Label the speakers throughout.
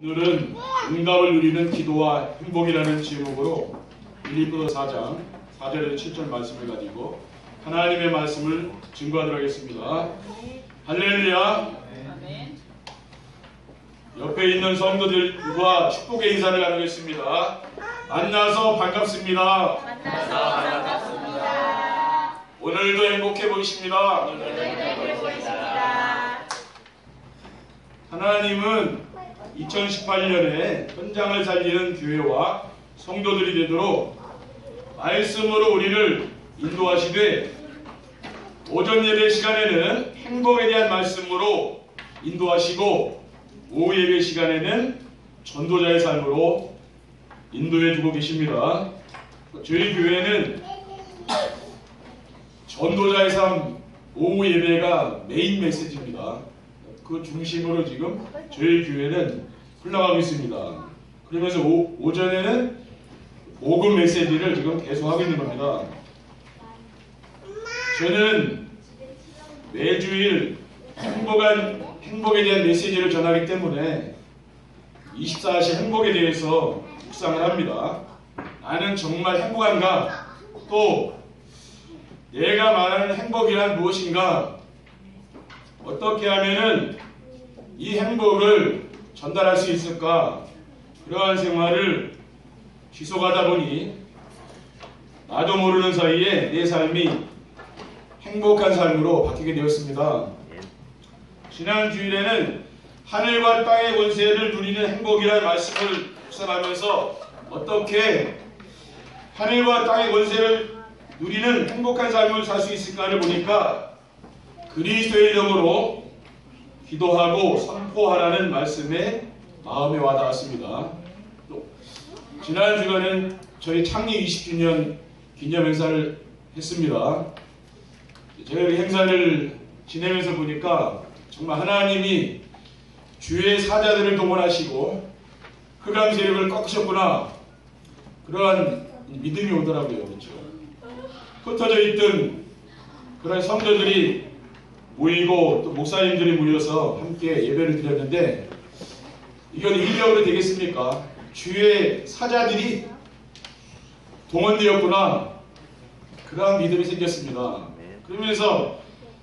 Speaker 1: 오늘은 응답을 누리는 기도와 행복이라는 제목으로 빌립보서 4장 4절에서 7절 말씀을 가지고 하나님의 말씀을 증거하도록 하겠습니다. 할렐루야. 옆에 있는 성도들과 축복의 인사를 나누겠습니다. 만나서 반갑습니다. 오늘도 행복해 보이십니다. 하나님은 2018년에 현장을 살리는 교회와 성도들이 되도록 말씀으로 우리를 인도하시되, 오전 예배 시간에는 행복에 대한 말씀으로 인도하시고 오후 예배 시간에는 전도자의 삶으로 인도해 주고 계십니다. 저희 교회는 전도자의 삶 오후 예배가 메인 메시지입니다. 그 중심으로 지금 저희 교회는 흘러가고 있습니다. 그러면서 오전에는 복음 메시지를 지금 계속하고 있는 겁니다. 저는 매주일 행복에 대한 메시지를 전하기 때문에 24시 행복에 대해서 묵상을 합니다. 나는 정말 행복한가? 또 내가 말하는 행복이란 무엇인가? 어떻게 하면은 이 행복을 전달할 수 있을까? 그러한 생활을 지속하다 보니 나도 모르는 사이에 내 삶이 행복한 삶으로 바뀌게 되었습니다. 지난 주일에는 하늘과 땅의 권세를 누리는 행복이라는 말씀을 묵상하면서 어떻게 하늘과 땅의 권세를 누리는 행복한 삶을 살 수 있을까를 보니까 그리스도의 이름으로 기도하고 선포하라는 말씀에 마음에 와닿았습니다. 지난 주간은 저희 창립 20주년 기념 행사를 했습니다. 제가 이 행사를 지내면서 보니까 정말 하나님이 주의 사자들을 동원하시고 흑암 세력을 꺾으셨구나, 그러한 믿음이 오더라고요. 그렇죠? 흩어져 있던 그런 성도들이 모이고 또 목사님들이 모여서 함께 예배를 드렸는데, 이건 인격으로 되겠습니까? 주의 사자들이 동원되었구나, 그러한 믿음이 생겼습니다. 그러면서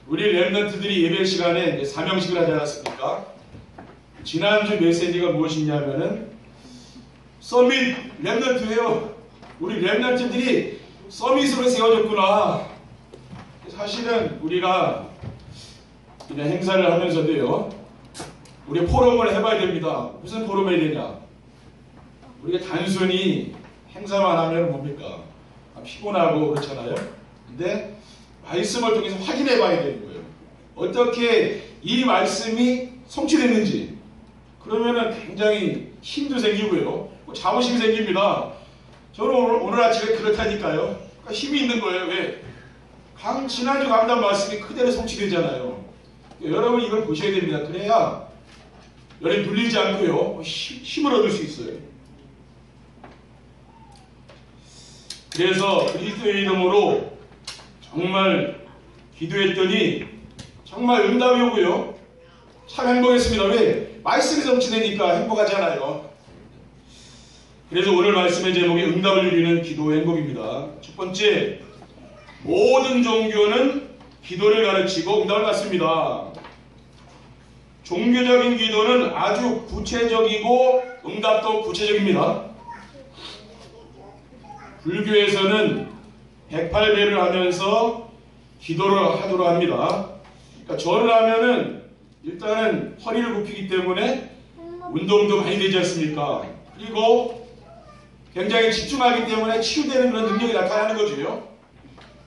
Speaker 1: 우리 렘넌트들이 예배 시간에 사명식을 하지 않았습니까? 지난주 메시지가 무엇이냐면은 서밋 렘넌트예요. 우리 렘넌트들이 서밋으로 세워졌구나. 사실은 우리가 그냥 행사를 하면서도요, 우리 포럼을 해봐야 됩니다. 무슨 포럼을 해야 되냐? 우리가 단순히 행사만 하면 뭡니까? 피곤하고 그렇잖아요. 근데 말씀을 통해서 확인해 봐야 되는 거예요. 어떻게 이 말씀이 성취됐는지. 그러면은 굉장히 힘도 생기고요, 자부심이 생깁니다. 저는 오늘 아침에 그렇다니까요. 그러니까 힘이 있는 거예요. 왜? 지난주 강단 말씀이 그대로 성취되잖아요. 여러분 이걸 보셔야 됩니다. 그래야 열에 눌리지 않고요, 힘을 얻을 수 있어요. 그래서 그리스도의 이름으로 정말 기도했더니 정말 응답이 오고요, 참 행복했습니다. 왜? 말씀이 성취되니까 행복하잖아요. 그래서 오늘 말씀의 제목이 응답을 누리는 기도의 행복입니다. 첫 번째, 모든 종교는 기도를 가르치고 응답을 받습니다. 종교적인 기도는 아주 구체적이고 응답도 구체적입니다. 불교에서는 108배를 하면서 기도를 하도록 합니다. 그러니까 절을 하면은 일단은 허리를 굽히기 때문에 운동도 많이 되지 않습니까? 그리고 굉장히 집중하기 때문에 치유되는 그런 능력이 나타나는 거죠.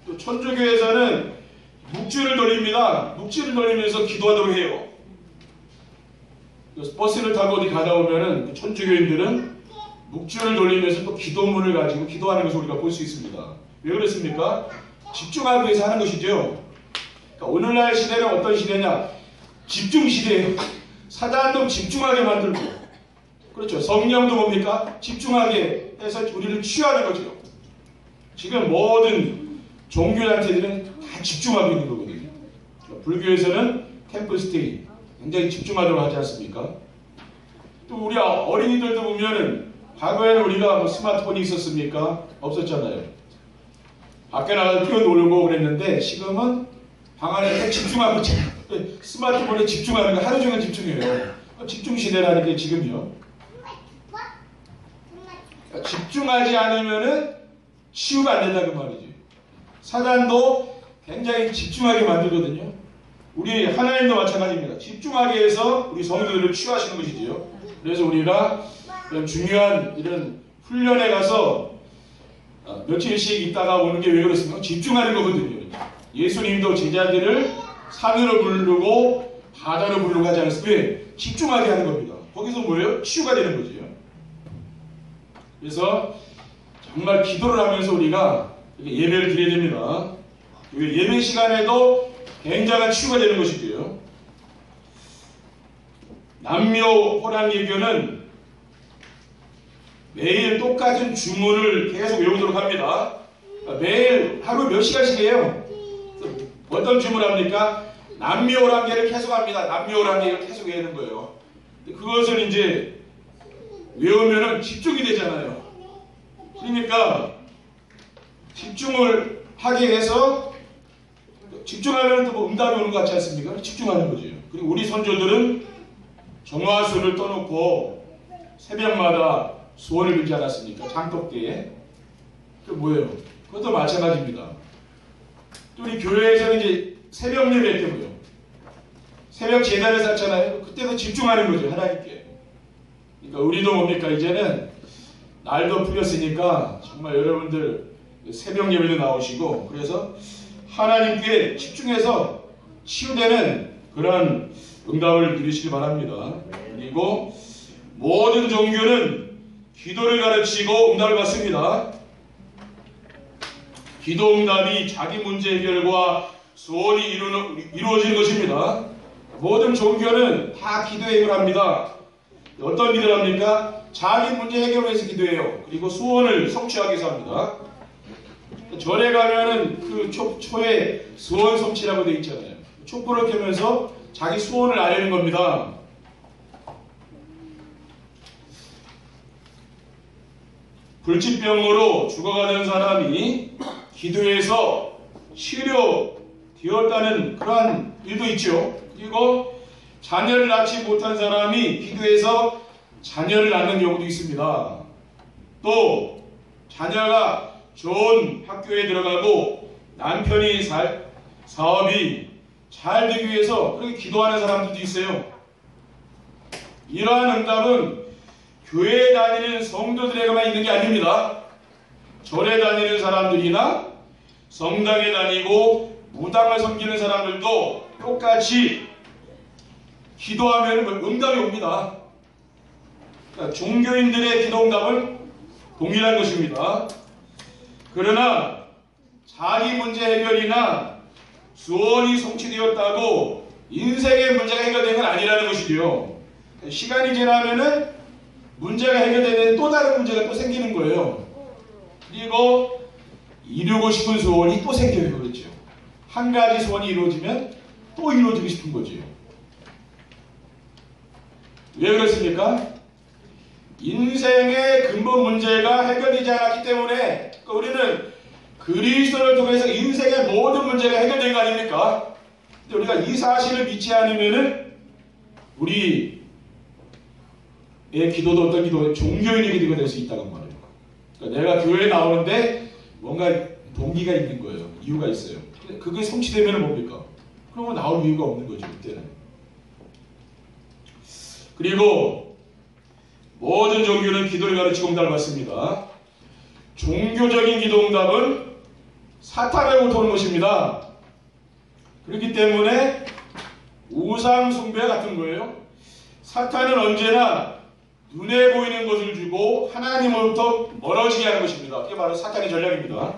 Speaker 1: 또 천주교에서는 묵주를 돌립니다. 묵주를 돌리면서 기도하도록 해요. 버스를 타고 어디 가다 오면은 천주교인들은 묵주를 돌리면서 또 기도문을 가지고 기도하는 것을 우리가 볼 수 있습니다. 왜 그렇습니까? 집중하기 위해서 하는 것이죠. 그러니까 오늘날 시대는 어떤 시대냐? 집중 시대예요. 사단도 집중하게 만들고, 그렇죠. 성령도 뭡니까? 집중하게 해서 우리를 치유하는 거죠. 지금 모든 종교단체들은 다 집중하고 있는 거거든요. 불교에서는 템플 스테이, 굉장히 집중하도록 하지 않습니까? 또 우리 어린이들도 보면은 과거에는 우리가 뭐 스마트폰이 있었습니까? 없었잖아요. 밖에 나가서 뛰어놀고 그랬는데 지금은 방 안에 딱 집중하고 스마트폰에 집중하는 거 하루 종일 집중해요. 집중 시대라는 게 지금요. 집중하지 않으면은 치유가 안 된다 그 말이지. 사단도 굉장히 집중하게 만들거든요. 우리 하나님도 마찬가지입니다. 집중하게 해서 우리 성도들을 치유하시는 것이지요. 그래서 우리가 이런 중요한 이런 훈련에 가서 며칠씩 있다가 오는 게 왜 그렇습니까? 집중하는 거거든요. 예수님도 제자들을 산으로 부르고 바다로 부르고 하지 않았어요. 왜? 집중하게 하는 겁니다. 거기서 뭐예요? 치유가 되는 거지요. 그래서 정말 기도를 하면서 우리가 예배를 드려야 됩니다. 예배 시간에도 굉장한 치유가 되는 것이고요. 남묘 호랑이교는 매일 똑같은 주문을 계속 외우도록 합니다. 매일 하루 몇 시간씩 해요. 어떤 주문을 합니까? 남묘호랑이를 계속 합니다. 남묘호랑이를 계속 외우는 거예요. 그것을 이제 외우면은 집중이 되잖아요. 그러니까 집중을 하게 해서 집중하면 또 뭐 응답이 오는 것 같지 않습니까? 집중하는 거죠. 그리고 우리 선조들은 정화수를 떠놓고 새벽마다 소원을 빌지 않았습니까? 장독대에. 그 뭐예요? 그것도 마찬가지입니다. 또 우리 교회에서는 이제 새벽 예배 때문에요. 새벽 제단을 쌓잖아요. 그때도 집중하는 거죠. 하나님께. 그러니까 우리도 뭡니까? 이제는 날도 풀렸으니까 정말 여러분들 새벽 예배도 나오시고 그래서 하나님께 집중해서 치유되는 그런 응답을 누리시기 바랍니다. 그리고 모든 종교는 기도를 가르치고 응답을 받습니다. 기도 응답이 자기 문제 해결과 소원이 이루어지는 것입니다. 모든 종교는 다 기도에 합니다. 어떤 기도를 합니까? 자기 문제 해결을 위해서 기도해요. 그리고 소원을 성취하기 위해서 합니다. 절에 가면은 그 초에 소원 성취라고 되어 있잖아요. 촛불을 켜면서 자기 소원을 알리는 겁니다. 불치병으로 죽어가는 사람이 기도해서 치료되었다는 그러한 일도 있죠. 그리고 자녀를 낳지 못한 사람이 기도해서 자녀를 낳는 경우도 있습니다. 또 자녀가 좋은 학교에 들어가고 남편이 사업이 잘 되기 위해서 그렇게 기도하는 사람들도 있어요. 이러한 응답은 교회에 다니는 성도들에게만 있는 게 아닙니다. 절에 다니는 사람들이나 성당에 다니고 무당을 섬기는 사람들도 똑같이 기도하면 응답이 옵니다. 그러니까 종교인들의 기도 응답은 동일한 것입니다. 그러나 자기 문제 해결이나 소원이 성취되었다고 인생의 문제가 해결된 건 아니라는 것이죠. 시간이 지나면은 문제가 해결되는 또 다른 문제가 또 생기는 거예요. 그리고 이루고 싶은 소원이 또 생겨요. 그렇죠. 한 가지 소원이 이루어지면 또 이루어지고 싶은 거죠. 왜 그렇습니까? 인생의 근본 문제가 해결되지 않았기 때문에 우리는 그리스도를 통해서 인생의 모든 문제가 해결된 거 아닙니까? 근데 우리가 이 사실을 믿지 않으면은 우리의 기도도 어떤 기도, 종교인의 기도가 될 수 있다는 말이에요. 그러니까 내가 교회에 나오는데 뭔가 동기가 있는 거예요. 이유가 있어요. 그게 성취되면 뭡니까? 그러면 나올 이유가 없는 거죠. 그때는. 그리고 모든 종교는 기도를 가르치고 응답을 받습니다. 종교적인 기도 응답은 사탄으로부터 오는 것입니다. 그렇기 때문에 우상 숭배 같은 거예요. 사탄은 언제나 눈에 보이는 것을 주고 하나님으로부터 멀어지게 하는 것입니다. 그게 바로 사탄의 전략입니다.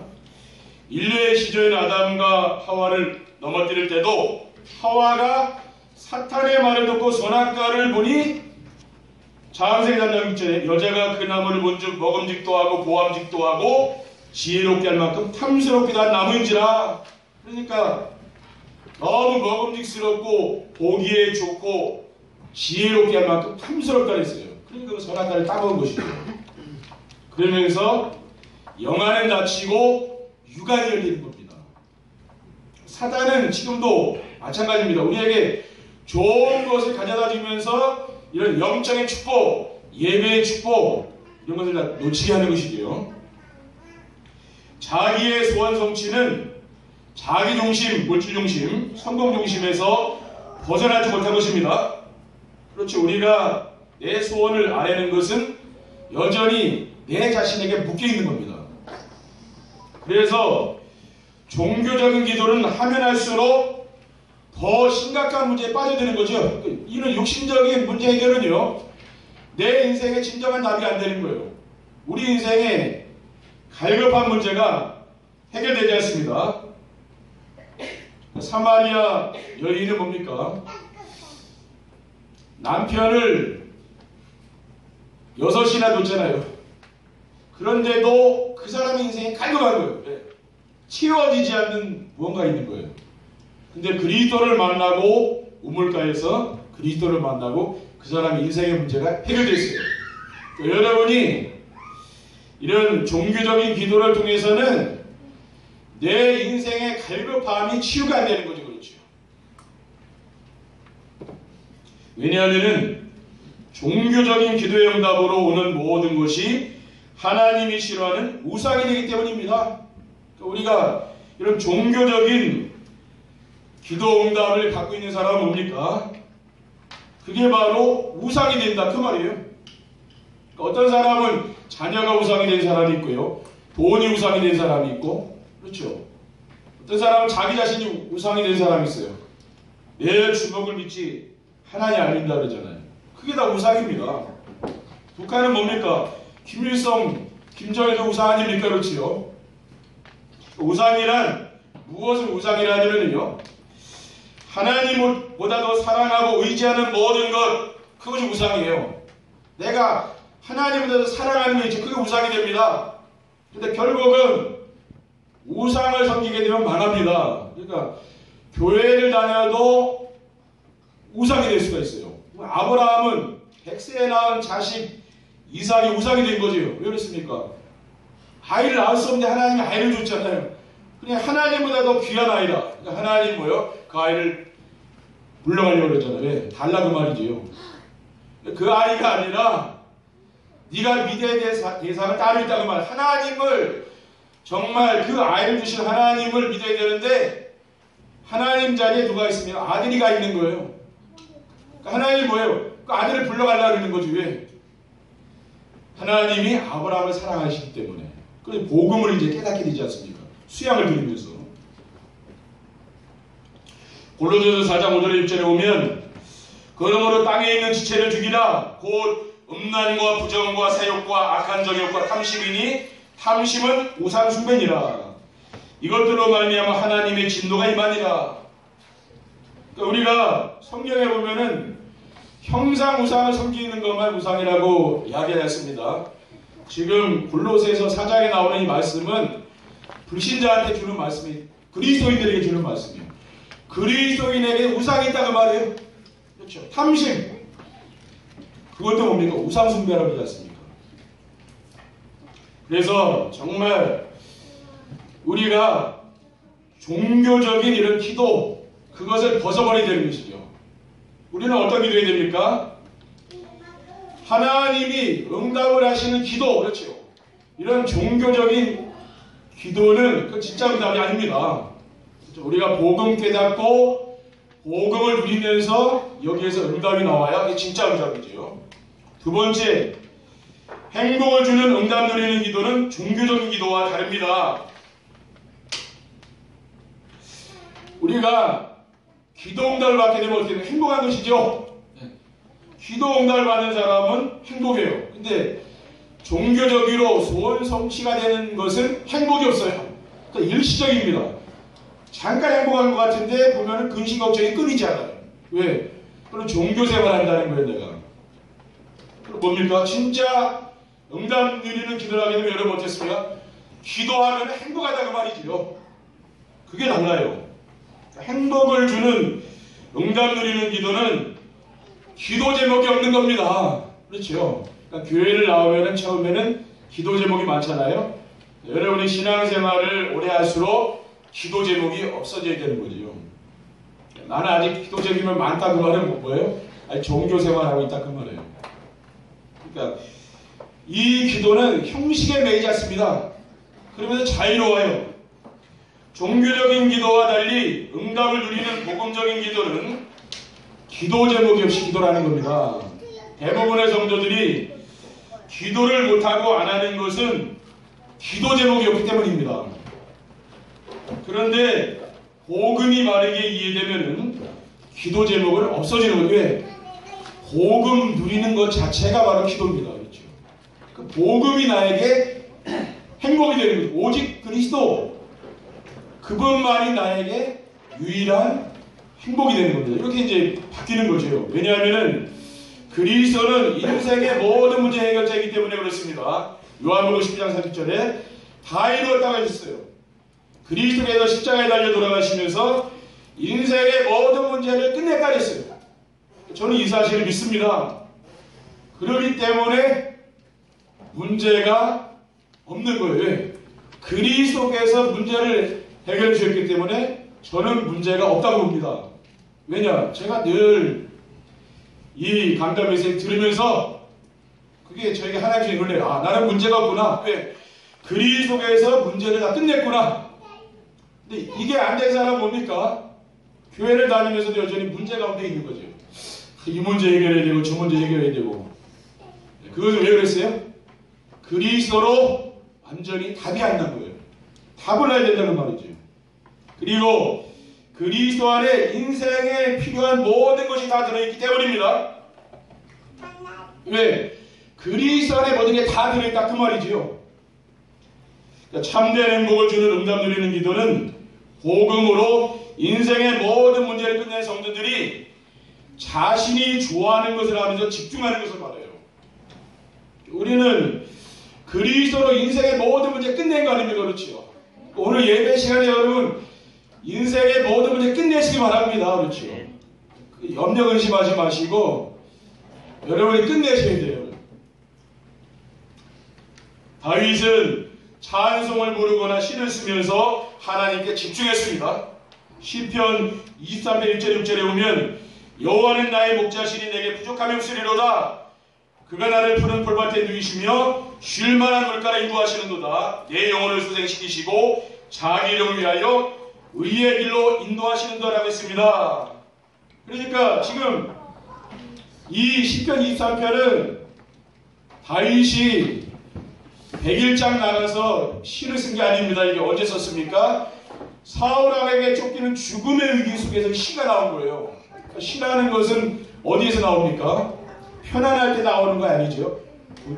Speaker 1: 인류의 시절인 아담과 하와를 넘어뜨릴 때도 하와가 사탄의 말을 듣고 선악과를 보니 장세기 3장 6절에 여자가 그 나무를 본즉 먹음직도 하고 보암직도 하고 지혜롭게 할 만큼 탐스럽기도 한 나무인지라. 그러니까 너무 먹음직스럽고 보기에 좋고 지혜롭게 할 만큼 탐스럽다 했어요. 그러니까 그 선악과를 따먹은 것이죠. 그러면서 영안은 닫히고 육안이 열리는 겁니다. 사단은 지금도 마찬가지입니다. 우리에게 좋은 것을 가져다 주면서 이런 영적인 축복, 예배의 축복 이런 것을 다 놓치게 하는 것이고요. 자기의 소원 성취는 자기 중심, 물질 중심, 성공 중심에서 벗어나지 못한 것입니다. 그렇죠. 우리가 내 소원을 아뢰는 것은 여전히 내 자신에게 묶여 있는 겁니다. 그래서 종교적인 기도는 하면 할수록 더 심각한 문제에 빠져드는 거죠. 이런 욕심적인 문제 해결은요, 내 인생의 진정한 답이 안 되는 거예요. 우리 인생의 갈급한 문제가 해결되지 않습니다. 사마리아 여인은 뭡니까? 남편을 6이나 뒀잖아요. 그런데도 그 사람의 인생이 갈급한 거예요. 채워지지 않는 무언가 있는 거예요. 근데 그리스도를 만나고 우물가에서 그리스도를 만나고 그 사람의 인생의 문제가 해결됐어요. 여러분이 이런 종교적인 기도를 통해서는 내 인생의 갈급함이 치유가 안 되는 거죠. 그렇죠. 왜냐하면 종교적인 기도의 응답으로 오는 모든 것이 하나님이 싫어하는 우상이 되기 때문입니다. 우리가 이런 종교적인 기도 응답을 갖고 있는 사람은 뭡니까? 그게 바로 우상이 된다 그 말이에요. 어떤 사람은 자녀가 우상이 된 사람이 있고요, 돈이 우상이 된 사람이 있고, 그렇죠. 어떤 사람은 자기 자신이 우상이 된 사람이 있어요. 내 주먹을 믿지 하나님 안 믿는다 그러잖아요. 그게 다 우상입니다. 북한은 뭡니까? 김일성, 김정일도 우상 아닙니까? 그렇지요. 우상이란 무엇을 우상이라 하냐면요, 하나님보다 더 사랑하고 의지하는 모든 것, 그것이 우상이에요. 내가 하나님보다 더 사랑하는 게 그게 우상이 됩니다. 근데 결국은 우상을 섬기게 되면 망합니다. 그러니까 교회를 다녀도 우상이 될 수가 있어요. 아브라함은 100세에 낳은 자식 이삭이 우상이 된 거죠. 왜 그렇습니까? 아이를 낳을 수 없는데 하나님이 아이를 줬잖아요. 그냥 하나님보다 더 귀한 아이다. 그러니까 하나님 뭐요? 그 아이를 물러가려고 그랬잖아요. 왜? 달라 그 말이지요. 그 아이가 아니라 네가 믿어야 될 대상을 따로 있다고 말. 하나님을 정말 그 아이를 주신 하나님을 믿어야 되는데 하나님 자리에 누가 있으면 아들이가 있는 거예요. 그러니까 하나님이 뭐예요? 그 아들을 불러가려고 하는 거지. 왜? 하나님이 아브라함을 사랑하시기 때문에. 그래서 복음을 이제 깨닫게 되지 않습니까? 수양을 드리면서. 골로새서 4장 5절에 6절에 오면 그러므로 땅에 있는 지체를 죽이라. 곧 음란과 부정과 세욕과 악한 정욕과 탐심이니 탐심은 우상 숭배니라. 이것들로 말미암아 하나님의 진노가 임하니라. 그러니까 우리가 성경에 보면은 형상 우상을 섬기는 것만 우상이라고 이야기했습니다. 지금 골로새서 4장에 나오는 이 말씀은 불신자한테 주는 말씀이 그리스도인들에게 주는 말씀이에요. 그리스도인에게 우상이 있다고 말해요. 그렇죠. 탐심. 그것도 뭡니까? 우상 숭배라고 하지 않습니까? 그래서 정말 우리가 종교적인 이런 기도, 그것을 벗어버려야 되는 것이죠. 우리는 어떤 기도해야 됩니까? 하나님이 응답을 하시는 기도, 그렇죠. 이런 종교적인 기도는 그 진짜 응답이 아닙니다. 그렇죠? 우리가 복음 깨닫고 복음을 누리면서 여기에서 응답이 나와야 이게 진짜 응답이죠. 두 번째, 행복을 주는 응답 누리는 기도는 종교적인 기도와 다릅니다. 우리가 기도 응답을 받게 되면 어떻게 되면 행복한 것이죠. 기도 응답을 받는 사람은 행복해요. 근데 종교적으로 소원 성취가 되는 것은 행복이 없어요. 그러니까 일시적입니다. 잠깐 행복한 것 같은데 보면은 근심 걱정이 끊이지 않아요. 왜? 그럼 종교 생활 한다는 거예요, 내가. 그럼 뭡니까? 진짜 응답 누리는 기도를 하게 되면 여러분 어땠습니까? 기도하면 행복하다고 말이지요. 그게 달라요. 행복을 주는 응답 누리는 기도는 기도 제목이 없는 겁니다. 그렇죠. 그러니까 교회를 나오면은 처음에는 기도 제목이 많잖아요. 여러분이 신앙생활을 오래 할수록 기도 제목이 없어져야 되는 거죠. 나는 아직 기도 제목이 많다 그 말은 뭐예요? 아니 종교 생활하고 있다 그 말이에요. 그러니까 이 기도는 형식에 매이지 않습니다. 그러면서 자유로워요. 종교적인 기도와 달리 응답을 누리는 복음적인 기도는 기도 제목이 없이 기도라는 겁니다. 대부분의 성도들이 기도를 못하고 안 하는 것은 기도 제목이 없기 때문입니다. 그런데 복음이 바르게 이해되면은 기도 제목은 없어지는 거예요. 왜? 복음 누리는 것 자체가 바로 기도입니다. 그렇죠? 그 복음이 나에게 행복이 되는 거죠. 오직 그리스도 그분만이 나에게 유일한 행복이 되는 겁니다. 이렇게 이제 바뀌는 거죠. 왜냐하면은 그리스도는 인생의 모든 문제 해결자이기 때문에 그렇습니다. 요한복음 10장 40절에 다 이루었다고 하셨어요. 그리스도께서 십자가에 달려 돌아가시면서 인생의 모든 문제를 끝냈다 했어요. 저는 이 사실을 믿습니다. 그렇기 때문에 문제가 없는 거예요. 왜? 그리스도께서 문제를 해결해 주셨기 때문에 저는 문제가 없다고 봅니다. 왜냐? 제가 늘 이 강단 메시지 들으면서 그게 저에게 하나님의 은혜예요. 아, 나는 문제가 없구나. 왜? 그리스도께서 문제를 다 끝냈구나. 근데 이게 안 된 사람은 뭡니까? 교회를 다니면서도 여전히 문제 가운데 있는 거죠. 이 문제 해결해야 되고 저 문제 해결해야 되고. 그것은 왜 그랬어요? 그리스도로 완전히 답이 안 난 거예요. 답을 해야 된다는 말이죠. 그리고 그리스도 안에 인생에 필요한 모든 것이 다 들어있기 때문입니다. 왜? 그리스도 안에 모든 게 다 들어있다 그 말이지요. 참된 행복을 주는 응답 누리는 기도는 복음으로 인생의 모든 문제를 끝낸 성도들이 자신이 좋아하는 것을 하면서 집중하는 것을 말해요. 우리는 그리스도로 인생의 모든 문제 끝낸 거 아닙니까? 그렇죠? 오늘 예배 시간에 여러분 인생의 모든 문제 끝내시기 바랍니다. 그렇죠? 염려 근심하지 마시고 여러분이 끝내셔야 돼요. 다윗은 찬송을 부르거나 시를 쓰면서 하나님께 집중했습니다. 시편 23편 1절 6절에 보면 여호와는 나의 목자시니 내게 부족함이 없으리로다. 그가 나를 푸른 풀밭에 누이시며 쉴만한 물가를 인도하시는도다. 내 영혼을 소생시키시고 자기 이름을 위하여 의의 길로 인도하시는도라고 했습니다. 그러니까 지금 이 시편 23편은 다윗이 100일장 나가서 시를 쓴 게 아닙니다. 이게 언제 썼습니까? 사울왕에게 쫓기는 죽음의 위기 속에서 시가 나온 거예요. 시라는 것은 어디에서 나옵니까? 편안할 때 나오는 거 아니죠.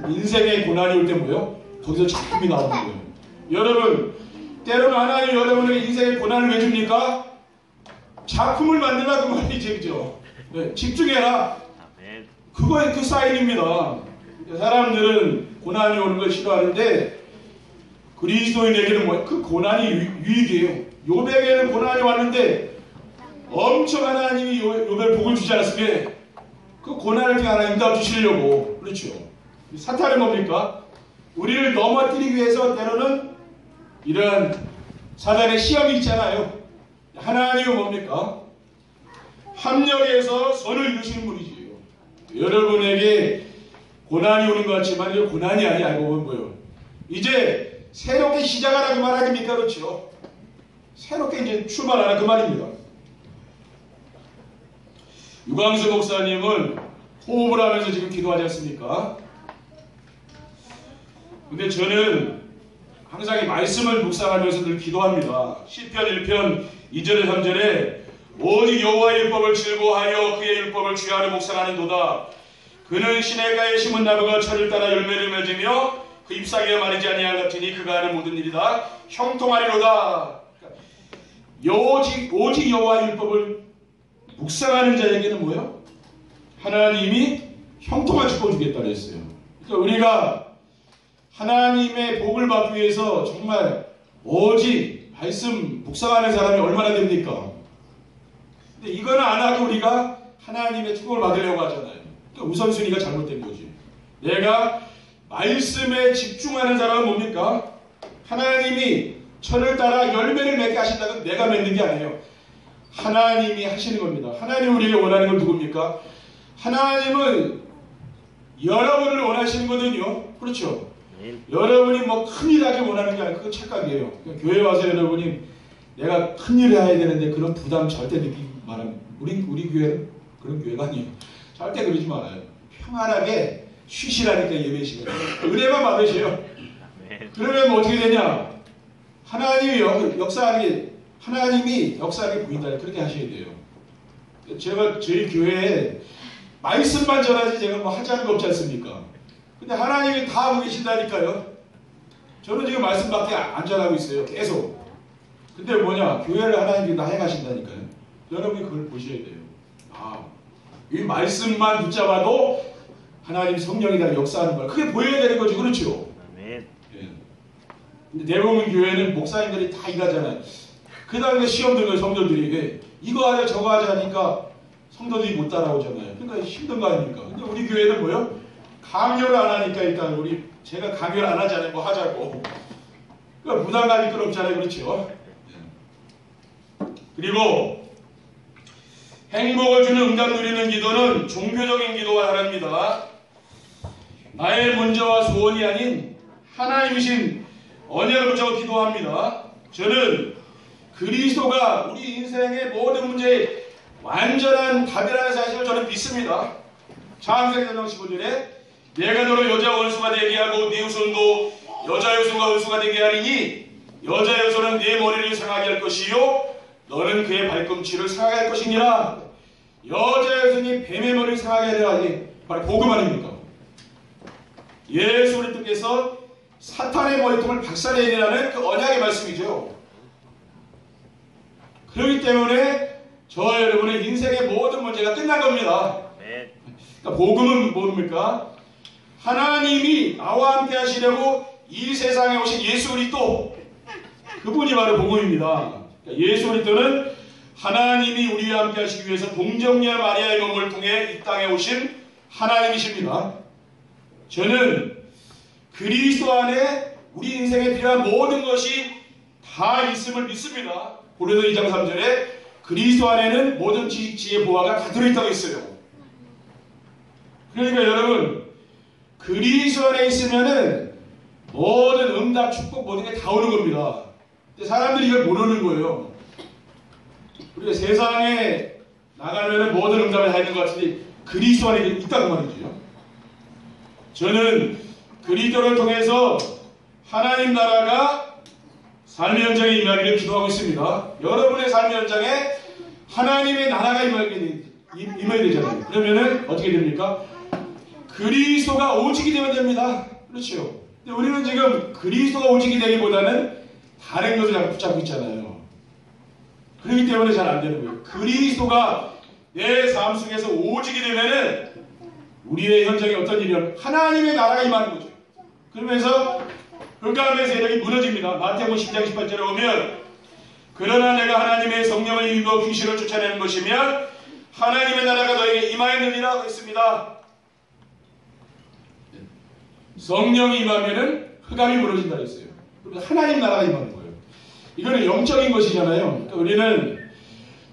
Speaker 1: 인생의 고난이 올 때 뭐예요? 거기서 작품이 나오는 거예요. 여러분, 때로는 하나님 여러분에게 인생의 고난을 왜 줍니까? 작품을 만들라고 말이죠. 그죠? 네, 집중해라. 그거의 그 사인입니다. 사람들은 고난이 오는 걸 싫어하는데 그리스도인에게는 뭐 그 고난이 유익이에요. 요백에는 고난이 왔는데 엄청 하나님이 요백 복을 주지 않았습니까? 그 고난을 통해 하나님 응답 주시려고. 그렇죠. 사탄은 뭡니까? 우리를 넘어뜨리기 위해서 때로는 이런 사단의 시험이 있잖아요. 하나님은 뭡니까? 합력해서 선을 이루시는 분이지요. 여러분에게 고난이 오는 것 같지만 이게 고난이 아니 알고 보면 뭐예요? 이제 새롭게 시작하라 그 말 아닙니까? 그렇죠? 새롭게 이제 출발하라 그 말입니다. 유광수 목사님은 호흡을 하면서 지금 기도하지 않습니까? 근데 저는 항상 이 말씀을 묵상하면서 늘 기도합니다. 시편 1편 2절에 3절에 오직 여호와의 율법을 즐거워하여 그의 율법을 주야로 묵상하는도다. 그는 시냇가에 심은 나무가 철을 따라 열매를 맺으며 그 잎사귀가 마르지 아니한 같으니 그가 하는 모든 일이 다 형통하리로다. 오직 여호와의 율법을 묵상하는 자에게는 뭐예요? 하나님이 형통한 축복을 주겠다 그랬어요. 그러니까 우리가 하나님의 복을 받기 위해서 정말 오직 말씀 묵상하는 사람이 얼마나 됩니까? 근데 이거는 안 하고 우리가 하나님의 축복을 받으려고 하잖아요. 그러니까 우선순위가 잘못된 거지. 내가 말씀에 집중하는 사람은 뭡니까? 하나님이 철을 따라 열매를 맺게 하신다는 내가 맺는 게 아니에요. 하나님이 하시는 겁니다. 하나님 우리에게 원하는 건 누굽니까? 하나님은 여러분을 원하시는 거거든요. 그렇죠? 여러분이 뭐 큰일 하기 원하는 게 아니고 그건 착각이에요. 그러니까 교회 와서 여러분이 내가 큰일을 해야 되는데 그런 부담 절대 느끼지 말아요. 우리 교회는 그런 교회가 아니에요. 절대 그러지 말아요. 평안하게 쉬시라니까 예배 시간에 은혜만 받으세요. 그러면 뭐 어떻게 되냐? 하나님이 역사하게 보인다. 그렇게 하셔야 돼요. 제가 저희 교회에 말씀만 전하지 제가 뭐 하자는 거 없지 않습니까? 근데 하나님이 다 하고 계신다니까요. 저는 지금 말씀밖에 안 전하고 있어요. 계속. 근데 뭐냐? 교회를 하나님이 다 해가신다니까요. 여러분이 그걸 보셔야 돼요. 이 말씀만 붙잡아도 하나님 성령이 다 역사하는 걸 그게 보여야 되는 거죠. 그렇죠? 예. 근데 대부분 교회는 목사님들이 다 일하잖아요. 그 다음에 시험 들고 성도들이 이거 하자 저거 하자 하니까 성도들이 못 따라오잖아요. 그러니까 힘든 거 아닙니까? 근데 우리 교회는 뭐요? 강요를 안 하니까 일단 제가 강요를 안 하잖아요. 뭐 하자고. 그러니까 부담감이 끌어없잖아요. 그렇죠? 그리고 행복을 주는 응답 누리는 기도는 종교적인 기도와 다릅니다. 나의 문제와 소원이 아닌 하나님이신 언약을 붙잡고 기도합니다. 저는 그리스도가 우리 인생의 모든 문제에 완전한 답이라는 사실을 저는 믿습니다. 창세기 15절에 내가 너로 여자 원수가 되게 하고 네 후손도 여자 여손과 원수가 되게 하리니 여자 여손은 네 머리를 상하게 할 것이요 너는 그의 발꿈치를 상하게 할 것이니라. 여자 여손이 뱀의 머리를 상하게 하리라. 바로 복음 아닙니까? 예수 그리스도께서 사탄의 머리통을 박살내리라는 그 언약의 말씀이죠. 그렇기 때문에 저 여러분의 인생의 모든 문제가 끝난 겁니다. 그러니까 복음은 뭡니까? 하나님이 나와 함께 하시려고 이 세상에 오신 예수 그리스도, 그분이 바로 복음입니다. 그러니까 예수 그리스도는 하나님이 우리와 함께 하시기 위해서 동정녀 마리아의 몸을 통해 이 땅에 오신 하나님이십니다. 저는 그리스도 안에 우리 인생에 필요한 모든 것이 다 있음을 믿습니다. 고린도 2장 3절에 그리스도 안에는 모든 지식, 지혜, 보화가 다 들어있다고 있어요. 그러니까 여러분 그리스도 안에 있으면은 모든 응답, 축복, 모든 게 다 오는 겁니다. 근데 사람들이 이걸 모르는 거예요. 우리가 세상에 나가면은 모든 응답을 다 있는 것 같은데 그리스도 안에 있다고 말이죠. 저는 그리스도를 통해서 하나님 나라가 삶의 현장에 임하기를 기도하고 있습니다. 여러분의 삶의 현장에 하나님의 나라가 임해야 되잖아요. 그러면은 어떻게 됩니까? 그리스도가 오직이 되면 됩니다. 그렇죠. 근데 우리는 지금 그리스도가 오직이 되기보다는 다른 것을 자꾸 붙잡고 있잖아요. 그렇기 때문에 잘 안 되는 거예요. 그리스도가 내 삶 속에서 오직이 되면은 우리의 현장에 어떤 일이요? 하나님의 나라가 임하는 거죠. 그러면서 흑암의 세력이 무너집니다. 마태복음 10장 18절에 보면 그러나 내가 하나님의 성령을 입어 귀신을 쫓아내는 것이면 하나님의 나라가 너에게 임하였느니라 했습니다. 성령이 임하면은 흑암이 무너진다 했어요. 그러면 하나님 나라가 임하는 거예요. 이거는 영적인 것이잖아요. 그러니까 우리는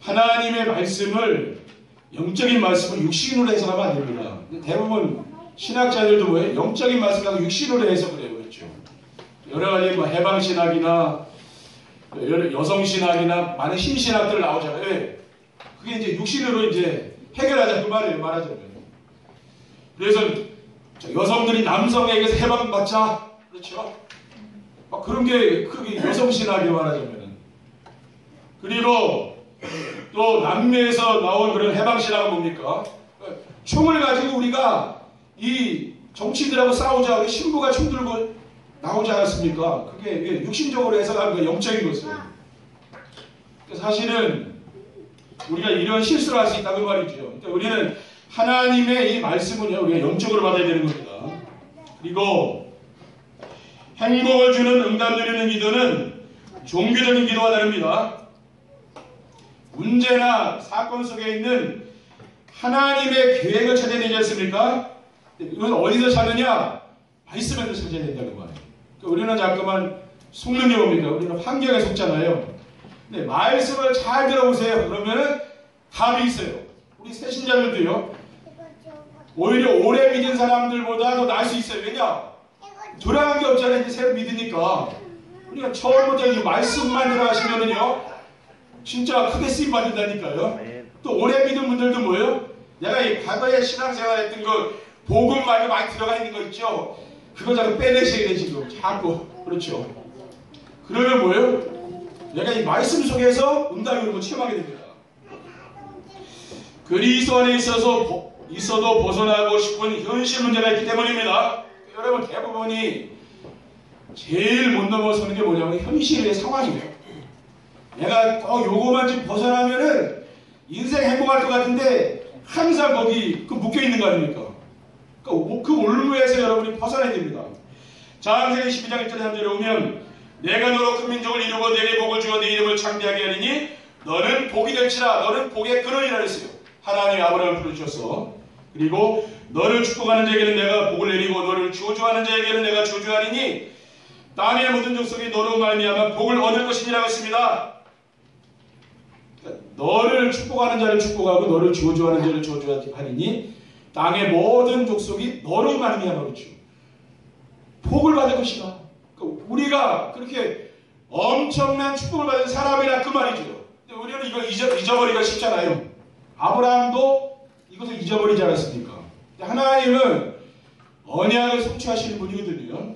Speaker 1: 하나님의 말씀을 영적인 말씀을 육신으로 해석하면 안 됩니다. 대부분 신학자들도 뭐예요? 영적인 말씀하고 육신으로 해석을 해요. 그렇죠? 여러 가지 뭐 해방신학이나 여성신학이나 많은 신신학들 나오잖아요. 왜? 그게 이제 육신으로 이제 해결하자 그 말이에요. 말하자면. 그래서 여성들이 남성에게서 해방받자. 그렇죠? 그런 게 크게 여성신학이 말하자면. 그리고 또 남미에서 나온 그런 해방신학은 뭡니까? 총을 가지고 우리가 이 정치인들하고 싸우자. 신부가 총 들고 나오지 않았습니까? 그게 육신적으로 해석하는 거 영적인 것이에요. 사실은 우리가 이런 실수를 할 수 있다는 말이죠. 그러니까 우리는 하나님의 이 말씀은요, 우리가 영적으로 받아야 되는 겁니다. 그리고 행복을 주는 응답 누리는 기도는 종교적인 기도와 다릅니다. 문제나 사건 속에 있는 하나님의 계획을 찾아내지 않습니까? 이건 어디서 찾느냐? 말씀에서 찾아야 된다는 말이에요. 그러니까 우리는 자꾸만 속는 게 뭡니까? 우리는 환경에 속잖아요. 근데 말씀을 잘 들어보세요. 그러면은 답이 있어요. 우리 새신자들도요. 오히려 오래 믿은 사람들보다 더 나을 수 있어요. 왜냐? 돌아간 게 없잖아요. 이제 새로 믿으니까. 우리가 처음부터 이 말씀만 들어가시면은요. 진짜 크게 쓰임 받는다니까요. 또 오래 믿은 분들도 뭐예요? 내가 이 과거에 신앙생활 했던 거 복음 말고 많이 들어가 있는 거 있죠? 그거 자꾸 빼내셔야 돼 지금. 자꾸. 그렇죠. 그러면 뭐예요? 내가 이 말씀 속에서 응답이 오는 걸 체험하게 됩니다. 그리스도 안에 있어도 벗어나고 싶은 현실 문제가 있기 때문입니다. 여러분 대부분이 제일 못 넘어서는 게 뭐냐면 현실의 상황이에요. 내가 요거만 좀 벗어나면은 인생 행복할 것 같은데 항상 거기 묶여 있는 거 아닙니까? 그 올무에서 여러분이 벗어나야 됩니다. 창세기 12장 1절 3절에 오면 내가 너로 큰 민족을 이루고 내게 복을 주어 내 이름을 창대하게 하리니 너는 복이 될지라 너는 복의 근원이라 그랬어요. 하나님이 아브라함을 부르셔서 그리고 너를 축복하는 자에게는 내가 복을 내리고 너를 저주하는 자에게는 내가 저주하리니 땅의 모든 족속이 너로 말미암아 복을 얻을 것이니라고 했습니다. 그러니까 너를 축복하는 자를 축복하고 너를 저주하는 자를 저주하리니 땅의 모든 족속이 너로 말미암아 그렇죠. 복을 받을 것이다. 그러니까 우리가 그렇게 엄청난 축복을 받은 사람이라 그 말이죠. 근데 우리는 이걸 잊어버리기가 쉽잖아요. 아브라함도 이것을 잊어버리지 않았습니까? 하나님은 언약을 성취하시는 분이거든요.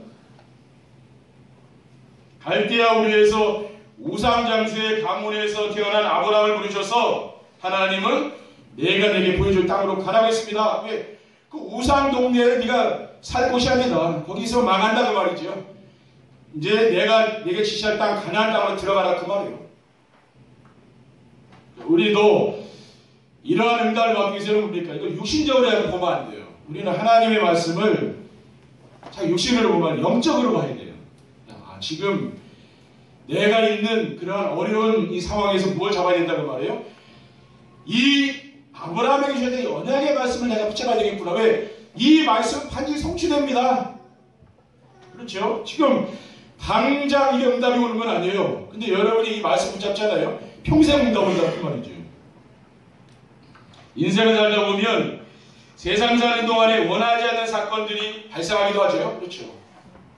Speaker 1: 갈대아 우르에서 우상장수의 가문에서 태어난 아브라함을 부르셔서 하나님은 내가 내게 보여줄 땅으로 가라고 했습니다. 왜? 그 우상 동네에 네가 살 곳이 아니다. 거기서 망한다 그 말이죠. 이제 내가 내게 지시할 땅 가나안 땅으로 들어가라 그 말이에요. 우리도 이러한 응답을 받기 위해서는 뭡니까? 이거 육신적으로 보면 안 돼요. 우리는 하나님의 말씀을 자 육신으로 보면 영적으로 봐야 돼요. 지금 내가 있는 그러한 어려운 이 상황에서 뭘 잡아야 된다고 말해요? 이 아브라함에게 주셨던 이 언약의 말씀을 내가 붙잡아야 되겠구나. 왜? 이 말씀은 반드시 성취됩니다. 그렇죠? 지금 당장 이게 응답이 오는 건 아니에요. 근데 여러분이 이 말씀 붙잡잖아요. 평생 응답 온다 그 말이죠. 인생을 살다 보면 세상 사는 동안에 원하지 않는 사건들이 발생하기도 하죠. 그렇죠?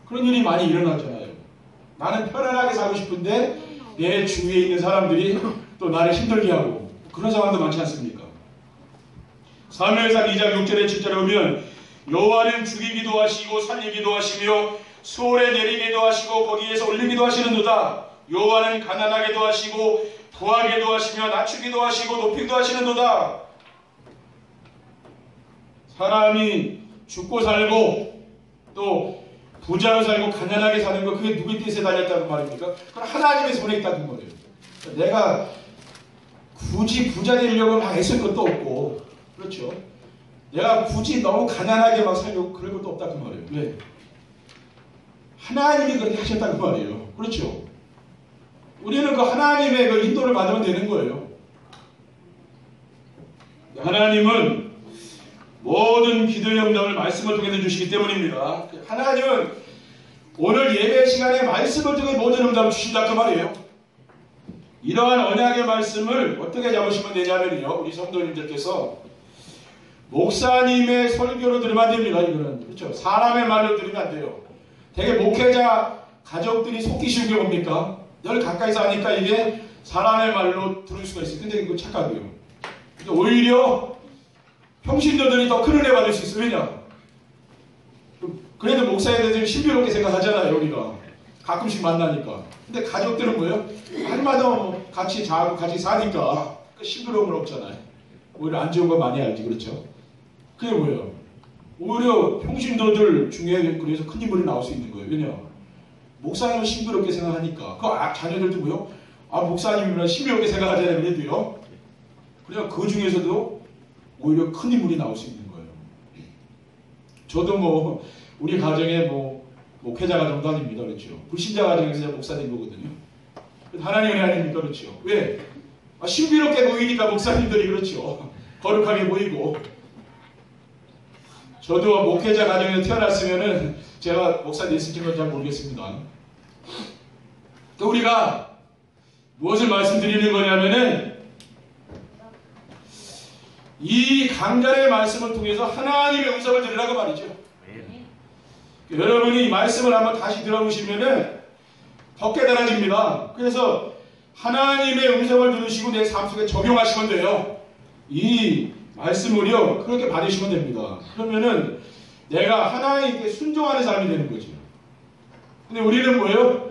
Speaker 1: 그런 일이 많이 일어나잖아요. 나는 편안하게 살고 싶은데 내 주위에 있는 사람들이 또 나를 힘들게 하고 그런 상황도 많지 않습니까? 사무엘상 2장 6절에 7절에 보면 여호와는 죽이기도 하시고 살리기도 하시며 수월에 내리기도 하시고 거기에서 올리기도 하시는도다. 여호와는 가난하게도 하시고 부하게도 하시며 낮추기도 하시고 높이기도 하시는도다. 사람이 죽고 살고 또 부자로 살고 가난하게 사는 거 그게 누구의 뜻에 달렸다는 말입니까? 그건 하나님의 손에 있다는 거예요. 내가 굳이 부자 되려고 막 애쓸 것도 없고 그렇죠. 내가 굳이 너무 가난하게 막 살려고 그럴 것도 없다 그 말이에요. 왜? 하나님이 그렇게 하셨다는 말이에요. 그렇죠. 우리는 그 하나님의 그 인도를 받으면 되는 거예요. 하나님은 모든 기도의 응답을 말씀을 통해서 주시기 때문입니다. 하나님은 오늘 예배 시간에 말씀을 통해 모든 응답을 주신다 그 말이에요. 이러한 언약의 말씀을 어떻게 잡으시면 되냐면요. 우리 성도님들께서 목사님의 설교로 들으면 안 됩니다. 이거는 그렇죠. 사람의 말로 들으면 안 돼요. 되게 목회자 가족들이 속기 쉬운 게 뭡니까? 늘 가까이서 하니까 이게 사람의 말로 들을 수가 있어요. 근데 이거 착각이에요. 근데 오히려 평신도들이 더 큰 은혜 받을 수 있어요. 왜냐? 그래도 목사에 대해서 신비롭게 생각하잖아요. 우리가 가끔씩 만나니까. 근데 가족들은 뭐예요? 할마다 뭐 같이 자고 같이 사니까 신비로움은 없잖아요. 오히려 안 좋은 거 많이 알지. 그렇죠? 그게 뭐예요? 오히려 평신도들 중에 그래서 큰 인물이 나올 수 있는 거예요. 왜냐? 목사님을 신비롭게 생각하니까. 그 자녀들도 뭐요? 목사님이면 신비롭게 생각하잖아요. 그래도요. 그래서 그 중에서도 오히려 큰 인물이 나올 수 있는 거예요. 저도 뭐 우리 가정에 뭐 목회자 가정도 아닙니다. 그렇죠? 불신자 가정에서 목사님 보거든요. 하나님의 은혜 아닙니까? 그렇죠? 왜? 신비롭게 보이니까 목사님들이 그렇죠. 거룩하게 보이고 저도 목회자 가정에 태어났으면은 제가 목사 됐을지는 잘 모르겠습니다. 또 우리가 무엇을 말씀드리는 거냐면은 이 강단의 말씀을 통해서 하나님의 음성을 들으라고 말이죠. 여러분이 이 말씀을 한번 다시 들어보시면은 더 깨달아집니다. 그래서 하나님의 음성을 들으시고 내 삶 속에 적용하시면 돼요. 이 말씀을요 그렇게 받으시면 됩니다. 그러면은 내가 하나님께 순종하는 사람이 되는 거죠. 근데 우리는 뭐예요?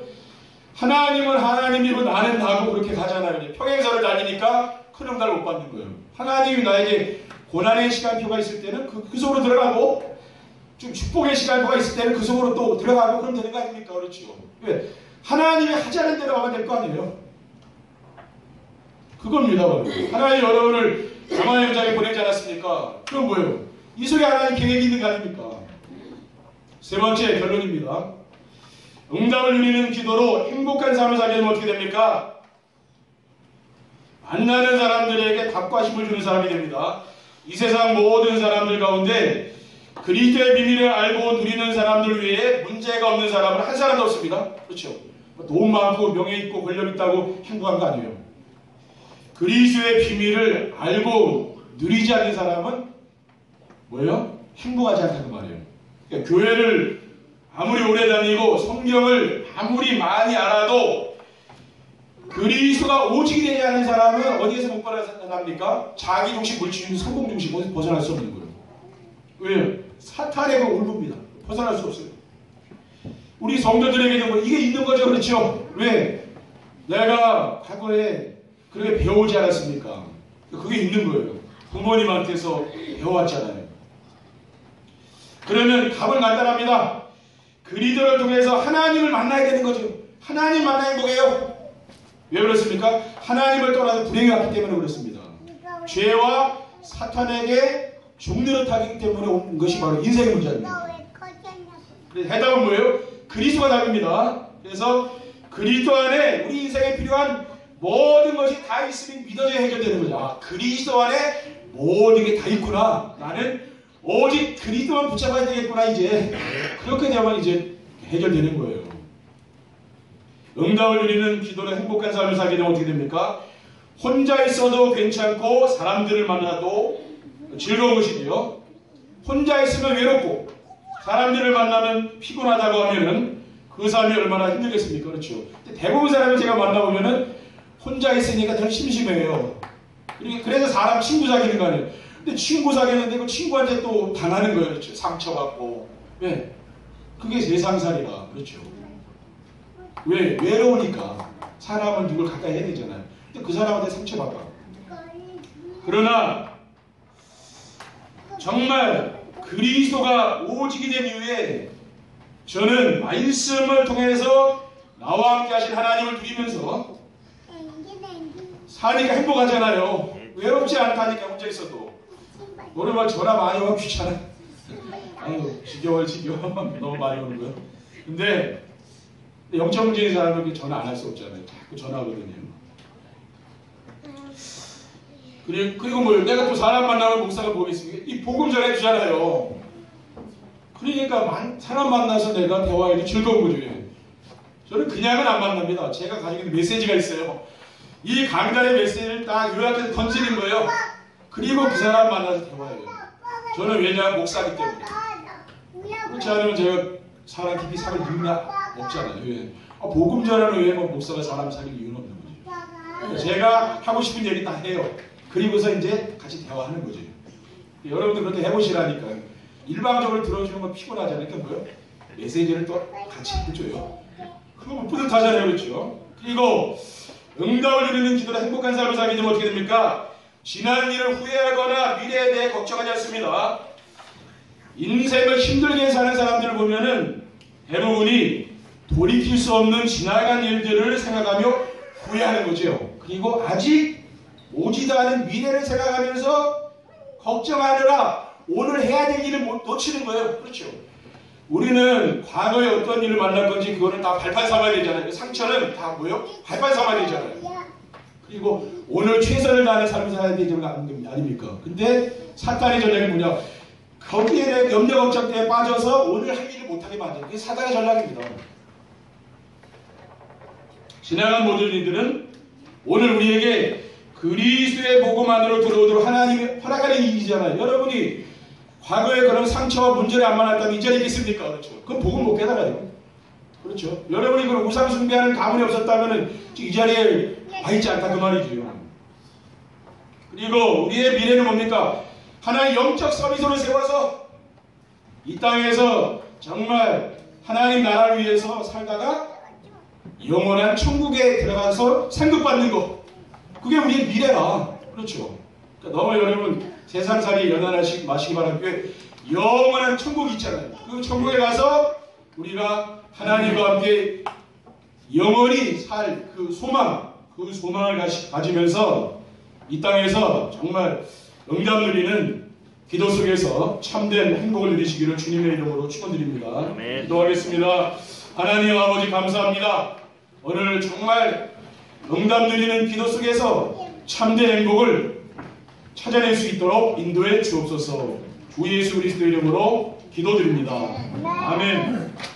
Speaker 1: 하나님은 하나님이고 나는 나고 그렇게 가잖아요. 평행선을 다니니까 큰 응답을 못 받는 거예요. 하나님이 나에게 고난의 시간표가 있을 때는 그 속으로 들어가고 좀 축복의 시간표가 있을 때는 그 속으로 또 들어가고 그럼 되는 거 아닙니까? 그렇죠. 왜? 하나님이 하자는 대로 하면 될 거 아니에요. 그겁니다. 하나님 여러분을 가나안 현장에 보내지 않았습니까? 그럼 뭐예요? 이 속에 하나님 계획이 있는 거 아닙니까? 세 번째 결론입니다. 응답을 누리는 기도로 행복한 삶을 살게 되면 어떻게 됩니까? 만나는 사람들에게 답과 힘을 주는 사람이 됩니다. 이 세상 모든 사람들 가운데 그리스도의 비밀을 알고 누리는 사람들 외에 문제가 없는 사람은 한 사람도 없습니다. 그렇죠? 돈 많고 명예 있고 권력 있다고 행복한 거 아니에요. 그리스도의 비밀을 알고 누리지 않는 사람은 뭐예요? 행복하지 않다는 말이에요. 그러니까 교회를 아무리 오래 다니고 성경을 아무리 많이 알아도 그리스도가 오직이 되지 않는 사람은 어디에서 못 벗어납니까? 자기 중심, 물질, 성공 중심 벗어날 수 없는 거예요. 왜요? 사탄의 그 울부입니다. 벗어날 수 없어요. 우리 성도들에게는 뭐 이게 있는 거죠, 그렇죠? 왜? 내가 과거에 그렇게 배우지 않았습니까? 그게 있는 거예요. 부모님한테서 배워왔잖아요. 그러면 답은 간단합니다. 그리스도를 통해서 하나님을 만나야 되는 거죠. 하나님 만나야 행복해요. 왜 그렇습니까? 하나님을 떠나서 불행이 왔기 때문에 그렇습니다. 죄와 사탄에게 종노릇하기 때문에 온 것이 바로 인생의 문제입니다. 그래서 해답은 뭐예요? 그리스도가 답입니다. 그래서 그리스도 안에 우리 인생에 필요한 모든 것이 다 있으면 믿어져야 해결되는 거죠. 아, 그리스도 안에 모든 게 다 있구나. 나는 오직 그리스도만 붙잡아야 되겠구나. 이제 그렇게 되면 이제 해결되는 거예요. 응답을 누리는 기도로 행복한 삶을 살게 되면 어떻게 됩니까? 혼자 있어도 괜찮고 사람들을 만나도 즐거운 것이지요. 혼자 있으면 외롭고 사람들을 만나면 피곤하다고 하면은 그 삶이 얼마나 힘들겠습니까? 그렇죠. 대부분 사람을 제가 만나보면은 혼자 있으니까 더 심심해요. 그래서 사람 친구 사귀는 거 아니에요. 근데 친구 사귀는데 그 친구한테 또 당하는 거예요. 그렇죠. 상처받고. 왜? 그게 세상살이라. 그렇죠. 왜? 외로우니까. 사람은 누굴 가까이 해야 되잖아요. 근데 그 사람한테 상처받아. 그러나 정말 그리스도가 오직이 된 이후에 저는 말씀을 통해서 나와 함께 하신 하나님을 누리면서 사니까 행복하잖아요. 외롭지 않다니까 혼자 있어도. 노래방 전화 많이 오면 귀찮아. 아유 지겨워 너무 많이 오는 거야. 근데 영적 문제인 사람은 전화 안 할 수 없잖아요. 자꾸 전화하거든요. 그리고 뭐 내가 또 사람 만나면 목사가 뭐겠습니까? 이 복음 전해주잖아요. 그러니까 사람 만나서 내가 대화해도 즐거운 거죠. 저는 그냥은 안 만납니다. 제가 가지고 있는 메시지가 있어요. 이 강단의 메시지를 딱 요약해서 던지는 거예요. 그리고 그 사람 만나서 대화해요. 저는 왜냐하면 목사기 때문에. 그렇지 않으면 제가 사람 깊이 사귈 이유가 없잖아요. 왜? 복음 전하는 왜 목사가 사람 사귈 이유는 없는 거죠. 제가 하고 싶은 얘기 다 해요. 그리고서 이제 같이 대화하는 거죠. 여러분들 그렇게 해보시라니까요. 일방적으로 들어주는 건 피곤하잖아요. 그러니까 뭐요? 메시지를 또 같이 해줘요. 그거 뿌듯하잖아요. 그렇죠? 그리고 응답을 누리는 기도로 행복한 삶을 살게 되면 어떻게 됩니까? 지난 일을 후회하거나 미래에 대해 걱정하지 않습니다. 인생을 힘들게 사는 사람들을 보면은 대부분이 돌이킬 수 없는 지나간 일들을 생각하며 후회하는 거죠. 그리고 아직 오지도 않은 미래를 생각하면서 걱정하느라 오늘 해야 될 일을 놓치는 거예요. 그렇죠. 우리는 과거에 어떤 일을 만날 건지 그거는 다 발판 삼아야 되잖아요. 상처는 다 뭐요? 발판 삼아야 되잖아요. 그리고 오늘 최선을 다하는 삶을 살아야 되는 거 아닙니까? 근데 사탄의 전략이 뭐냐? 거기에 대한 염려 걱정 때에 빠져서 오늘 할 일을 못하게 만드는 게 사단의 전략입니다. 지나간 모든 이들은 오늘 우리에게 그리스도의 복음만으로 들어오도록 하나님이 허락하는 일이잖아요. 여러분이 과거에 그런 상처와 문제를 안 만났다면 이 자리에 있겠습니까? 그렇죠. 그건 복음 못 깨달아요. 그렇죠. 여러분이 그 우상 숭배하는 가문이 없었다면 이 자리에 와 있지 않다 그 말이죠. 그리고 우리의 미래는 뭡니까? 하나의 영적 서비스를 세워서 이 땅에서 정말 하나님 나라를 위해서 살다가 영원한 천국에 들어가서 상급받는 것. 그게 우리의 미래다. 그렇죠. 그러니까 너무 여러분 세상살이 연연하시기 마시기 바랍니다. 영원한 천국이 있잖아요. 그 천국에 가서 우리가 하나님과 함께 영원히 살 그 소망, 그 소망을 가지면서 이 땅에서 정말 응답 누리는 기도 속에서 참된 행복을 누리시기를 주님의 이름으로 축원드립니다. 기도하겠습니다. 하나님 아버지 감사합니다. 오늘 정말 응답 누리는 기도 속에서 참된 행복을 찾아낼 수 있도록 인도해 주옵소서. 주 예수 그리스도 이름으로 기도드립니다. 아멘.